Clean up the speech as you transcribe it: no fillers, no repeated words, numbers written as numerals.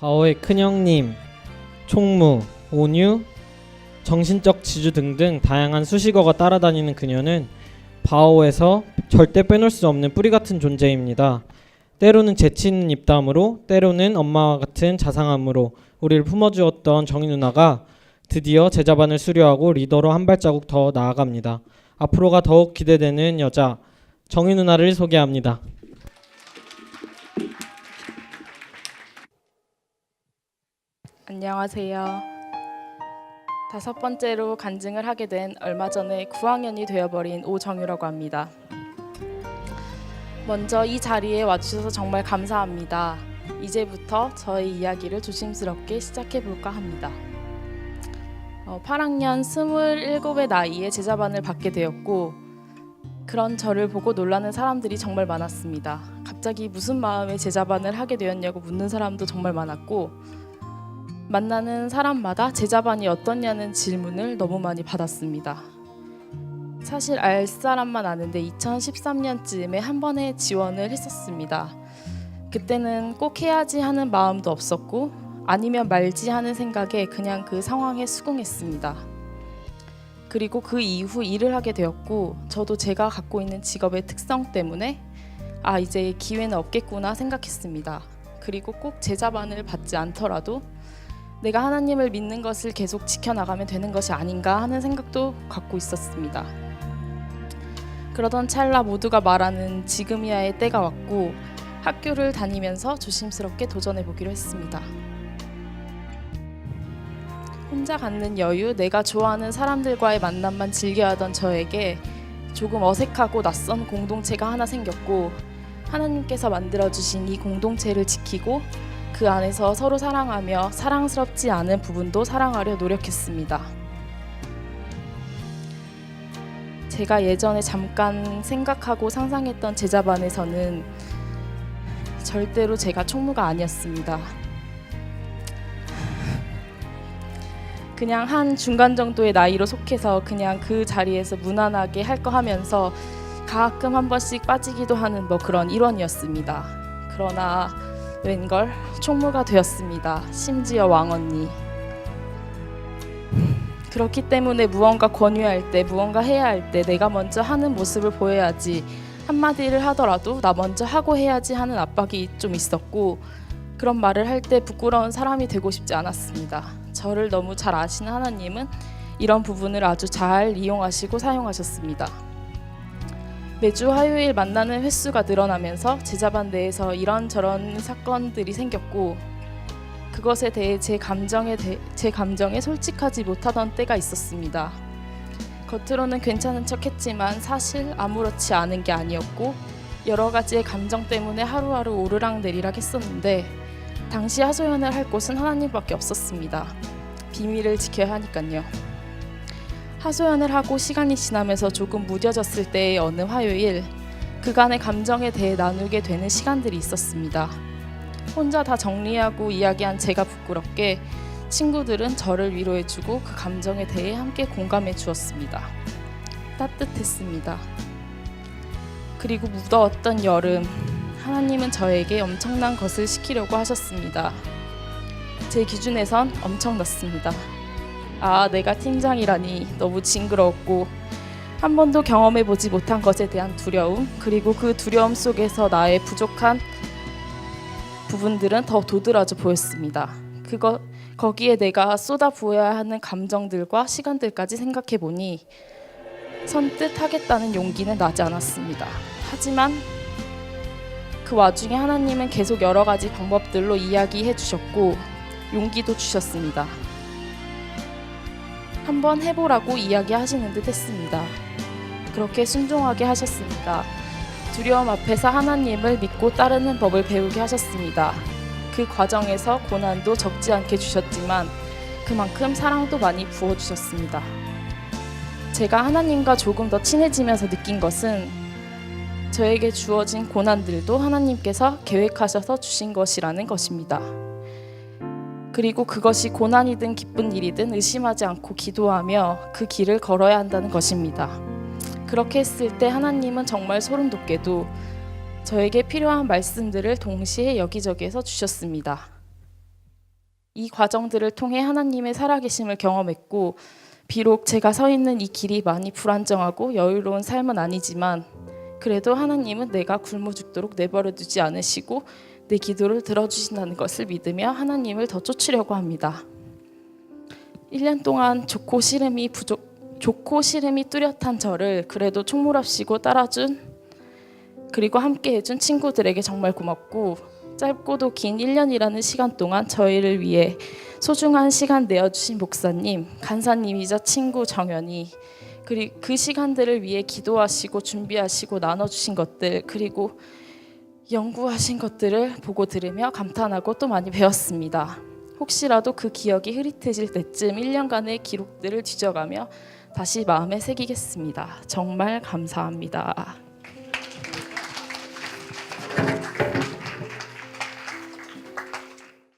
바오의 큰형님, 총무, 온유, 정신적 지주 등등 다양한 수식어가 따라다니는 그녀는 바오에서 절대 빼놓을 수 없는 뿌리 같은 존재입니다. 때로는 재치 있는 입담으로, 때로는 엄마와 같은 자상함으로 우리를 품어주었던 정희 누나가 드디어 제자반을 수료하고 리더로 한 발자국 더 나아갑니다. 앞으로가 더욱 기대되는 여자 정희 누나를 소개합니다. 안녕하세요. 5번째로 간증을 하게 된 얼마 전에 9학년이 되어버린 오정유라고 합니다. 먼저 이 자리에 와주셔서 정말 감사합니다. 이제부터 저의 이야기를 조심스럽게 시작해볼까 합니다. 8학년 27의 나이에 제자반을 받게 되었고 그런 저를 보고 놀라는 사람들이 정말 많았습니다. 갑자기 무슨 마음에 제자반을 하게 되었냐고 묻는 사람도 정말 많았고 만나는 사람마다 제자반이 어떻냐는 질문을 너무 많이 받았습니다. 사실 알 사람만 아는데 2013년쯤에 한 번에 지원을 했었습니다. 그때는 꼭 해야지 하는 마음도 없었고 아니면 말지 하는 생각에 그냥 그 상황에 수긍했습니다. 그리고 그 이후 일을 하게 되었고 저도 제가 갖고 있는 직업의 특성 때문에 이제 기회는 없겠구나 생각했습니다. 그리고 꼭 제자반을 받지 않더라도 내가 하나님을 믿는 것을 계속 지켜나가면 되는 것이 아닌가 하는 생각도 갖고 있었습니다. 그러던 찰나 모두가 말하는 지금이야의 때가 왔고 학교를 다니면서 조심스럽게 도전해보기로 했습니다. 혼자 갖는 여유, 내가 좋아하는 사람들과의 만남만 즐겨하던 저에게 조금 어색하고 낯선 공동체가 하나 생겼고 하나님께서 만들어주신 이 공동체를 지키고 그 안에서 서로 사랑하며 사랑스럽지 않은 부분도 사랑하려 노력했습니다. 제가 예전에 잠깐 생각하고 상상했던 제자반에서는 절대로 제가 총무가 아니었습니다. 그냥 한 중간 정도의 나이로 속해서 그냥 그 자리에서 무난하게 할 거 하면서 가끔 한 번씩 빠지기도 하는 그런 일원이었습니다. 그러나 웬걸 총무가 되었습니다. 심지어 왕언니. 그렇기 때문에 무언가 권유할 때, 무언가 해야 할 때 내가 먼저 하는 모습을 보여야지, 한마디를 하더라도 나 먼저 하고 해야지 하는 압박이 좀 있었고 그런 말을 할 때 부끄러운 사람이 되고 싶지 않았습니다. 저를 너무 잘 아시는 하나님은 이런 부분을 아주 잘 이용하시고 사용하셨습니다. 매주 화요일 만나는 횟수가 늘어나면서 제자반 내에서 이런저런 사건들이 생겼고 그것에 대해 제 감정에 솔직하지 못하던 때가 있었습니다. 겉으로는 괜찮은 척했지만 사실 아무렇지 않은 게 아니었고 여러 가지의 감정 때문에 하루하루 오르락내리락 했었는데 당시 하소연을 할 곳은 하나님밖에 없었습니다. 비밀을 지켜야 하니까요. 하소연을 하고 시간이 지나면서 조금 무뎌졌을 때의 어느 화요일 그간의 감정에 대해 나누게 되는 시간들이 있었습니다. 혼자 다 정리하고 이야기한 제가 부끄럽게 친구들은 저를 위로해주고 그 감정에 대해 함께 공감해 주었습니다. 따뜻했습니다. 그리고 무더웠던 여름, 하나님은 저에게 엄청난 것을 시키려고 하셨습니다. 제 기준에선 엄청났습니다. 내가 팀장이라니 너무 징그러웠고 한 번도 경험해보지 못한 것에 대한 두려움, 그리고 그 두려움 속에서 나의 부족한 부분들은 더 도드라져 보였습니다. 거기에 내가 쏟아부어야 하는 감정들과 시간들까지 생각해보니 선뜻 하겠다는 용기는 나지 않았습니다. 하지만 그 와중에 하나님은 계속 여러 가지 방법들로 이야기해 주셨고 용기도 주셨습니다. 한번 해보라고 이야기하시는 듯 했습니다. 그렇게 순종하게 하셨습니다. 두려움 앞에서 하나님을 믿고 따르는 법을 배우게 하셨습니다. 그 과정에서 고난도 적지 않게 주셨지만 그만큼 사랑도 많이 부어주셨습니다. 제가 하나님과 조금 더 친해지면서 느낀 것은 저에게 주어진 고난들도 하나님께서 계획하셔서 주신 것이라는 것입니다. 그리고 그것이 고난이든 기쁜 일이든 의심하지 않고 기도하며 그 길을 걸어야 한다는 것입니다. 그렇게 했을 때 하나님은 정말 소름 돋게도 저에게 필요한 말씀들을 동시에 여기저기에서 주셨습니다. 이 과정들을 통해 하나님의 살아계심을 경험했고 비록 제가 서 있는 이 길이 많이 불안정하고 여유로운 삶은 아니지만 그래도 하나님은 내가 굶어 죽도록 내버려 두지 않으시고 내 기도를 들어주신다는 것을 믿으며 하나님을 더 쫓으려고 합니다. 1년 동안 좋고 싫음이 뚜렷한 저를 그래도 총물합시고 따라준 그리고 함께 해준 친구들에게 정말 고맙고 짧고도 긴 1년이라는 시간 동안 저희를 위해 소중한 시간 내어주신 목사님, 간사님이자 친구 정연이 그리고 그 시간들을 위해 기도하시고 준비하시고 나눠주신 것들 그리고 연구하신 것들을 보고 들으며 감탄하고 또 많이 배웠습니다. 혹시라도 그 기억이 흐릿해질 때쯤 1년간의 기록들을 뒤져가며 다시 마음에 새기겠습니다. 정말 감사합니다.